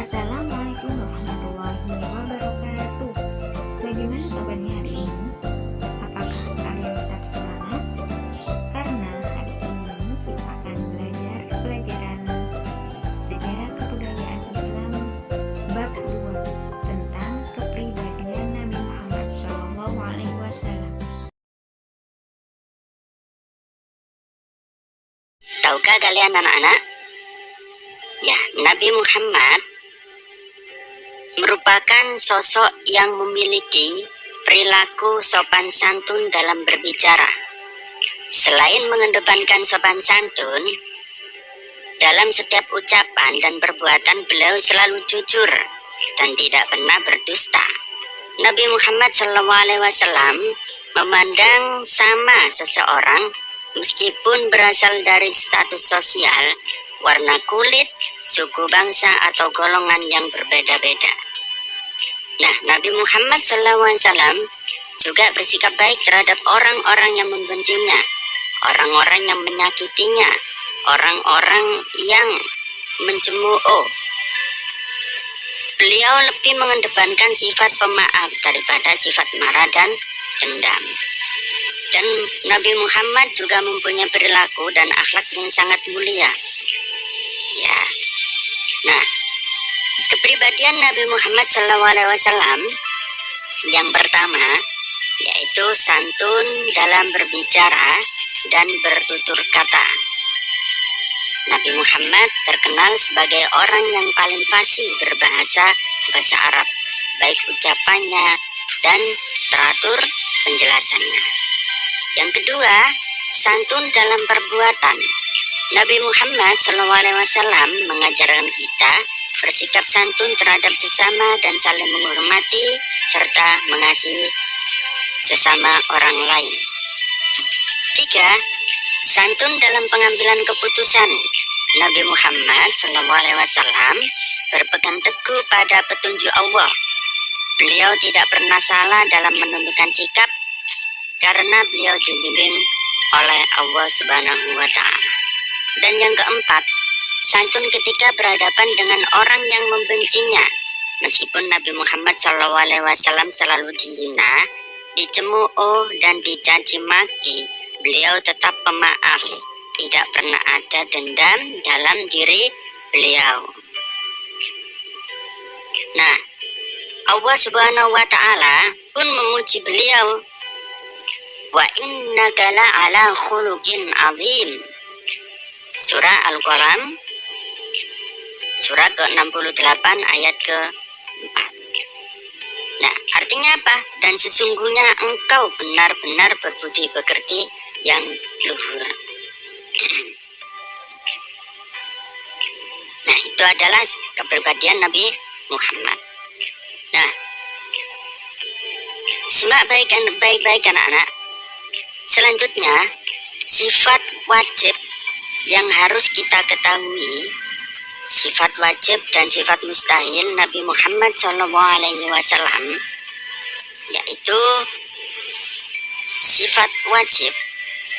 Assalamualaikum warahmatullahi wabarakatuh. Bagaimana kabarnya hari ini? Apakah kalian tetap semangat? Karena hari ini kita akan belajar pelajaran sejarah kebudayaan Islam bab 2 tentang kepribadian Nabi Muhammad SAW. Tahukah kalian anak-anak? Ya, Nabi Muhammad merupakan sosok yang memiliki perilaku sopan santun dalam berbicara. Selain mengedepankan sopan santun, dalam setiap ucapan dan perbuatan beliau selalu jujur dan tidak pernah berdusta. Nabi Muhammad SAW memandang sama seseorang meskipun berasal dari status sosial, warna kulit, suku bangsa, atau golongan yang berbeda-beda. Nah, Nabi Muhammad SAW juga bersikap baik terhadap orang-orang yang membencinya, orang-orang yang menyakitinya, orang-orang yang mencemooh. Beliau lebih mengedepankan sifat pemaaf daripada sifat marah dan dendam. Dan Nabi Muhammad juga mempunyai perilaku dan akhlak yang sangat mulia. Ya, nah, kepribadian Nabi Muhammad SAW yang pertama yaitu santun dalam berbicara dan bertutur kata. Nabi Muhammad terkenal sebagai orang yang paling fasih berbahasa Arab, baik ucapannya dan teratur penjelasannya. Yang kedua, santun dalam perbuatan. Nabi Muhammad SAW mengajarkan kita bersikap santun terhadap sesama dan saling menghormati serta mengasihi sesama orang lain. Tiga, santun dalam pengambilan keputusan. Nabi Muhammad SAW berpegang teguh pada petunjuk Allah. Beliau tidak pernah salah dalam menentukan sikap karena beliau dibimbing oleh Allah Subhanahu wa Ta'ala. Dan yang keempat, santun ketika berhadapan dengan orang yang membencinya. Meskipun Nabi Muhammad SAW selalu dihina, dicemooh dan dicaci maki, beliau tetap pemaaf. Tidak pernah ada dendam dalam diri beliau. Nah, Allah Subhanahu wa Ta'ala pun memuji beliau. Wa innaka la'ala khuluqin azim. Surah Al-Qalam, surah ke-68 ayat ke-4. Nah, artinya apa? Dan sesungguhnya engkau benar-benar berbudi pekerti yang luhur. Nah, itu adalah kepribadian Nabi Muhammad. Nah, simak baik-baik anak-anak. Selanjutnya, sifat wajib yang harus kita ketahui, sifat wajib dan sifat mustahil Nabi Muhammad SAW, yaitu sifat wajib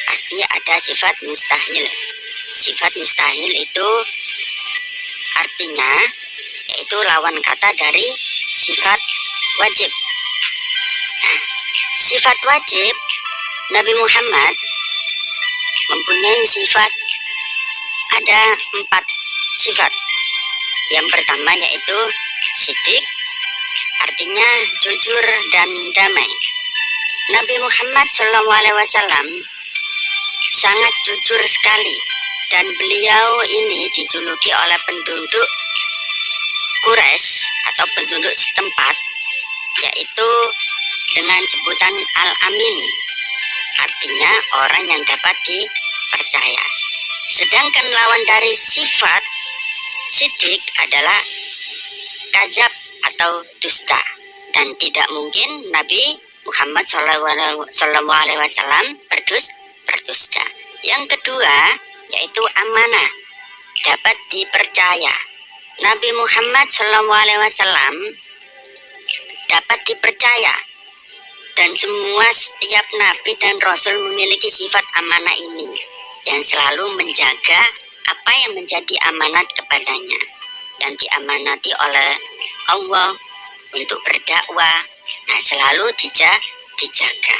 pasti ada sifat mustahil. Sifat mustahil itu artinya yaitu lawan kata dari sifat wajib. Nah, sifat wajib Nabi Muhammad mempunyai sifat, ada 4 sifat. Yang pertama yaitu siddiq, artinya jujur dan damai. Nabi Muhammad SAW sangat jujur sekali, dan beliau ini dijuluki oleh penduduk Quraisy atau penduduk setempat yaitu dengan sebutan Al-Amin, artinya orang yang dapat dipercaya. Sedangkan lawan dari sifat siddiq adalah kadzab atau dusta, dan tidak mungkin Nabi Muhammad SAW berdusta. Yang kedua yaitu amanah, dapat dipercaya. Nabi Muhammad SAW dapat dipercaya, dan setiap nabi dan rasul memiliki sifat amanah ini, yang selalu menjaga apa yang menjadi amanat kepadanya. yang diamanati oleh Allah untuk berdakwah. Nah, selalu dijaga.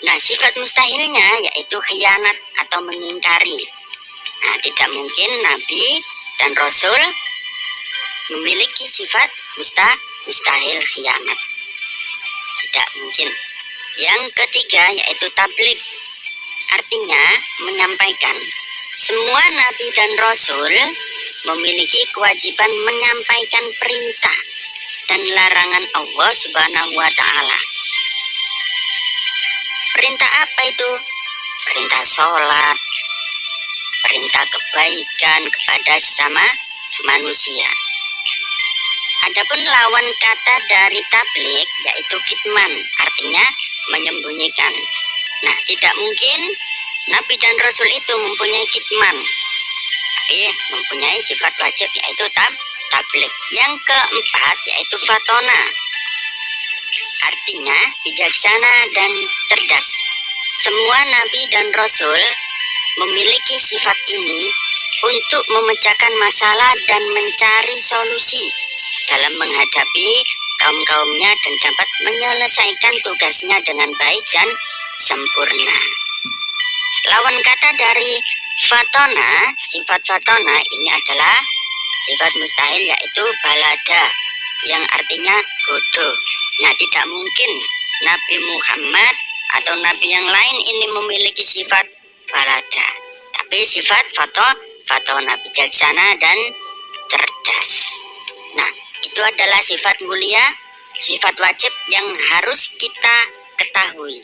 Nah, sifat mustahilnya yaitu khianat atau mengingkari. Nah, tidak mungkin Nabi dan Rasul memiliki sifat mustahil khianat. Tidak mungkin. Yang ketiga yaitu tabligh. Artinya menyampaikan. Semua Nabi dan Rasul memiliki kewajiban menyampaikan perintah dan larangan Allah Subhanahu wa Ta'ala. Perintah apa itu? Perintah sholat, perintah kebaikan kepada sesama manusia. Adapun lawan kata dari tabligh yaitu kitman, artinya menyembunyikan. Nah, tidak mungkin Nabi dan Rasul itu mempunyai kitman, tapi mempunyai sifat wajib yaitu tabligh. Yang keempat yaitu fatona, artinya bijaksana dan cerdas. Semua Nabi dan Rasul memiliki sifat ini untuk memecahkan masalah dan mencari solusi dalam menghadapi kaum-kaumnya dan dapat menyelesaikan tugasnya dengan baik dan sempurna. Lawan kata dari fatona, sifat fatona ini adalah sifat mustahil yaitu balada, yang artinya bodoh. Nah, tidak mungkin Nabi Muhammad atau Nabi yang lain ini memiliki sifat balada, tapi sifat fatona, bijaksana dan cerdas. Nah, itu adalah sifat mulia, sifat wajib yang harus kita ketahui.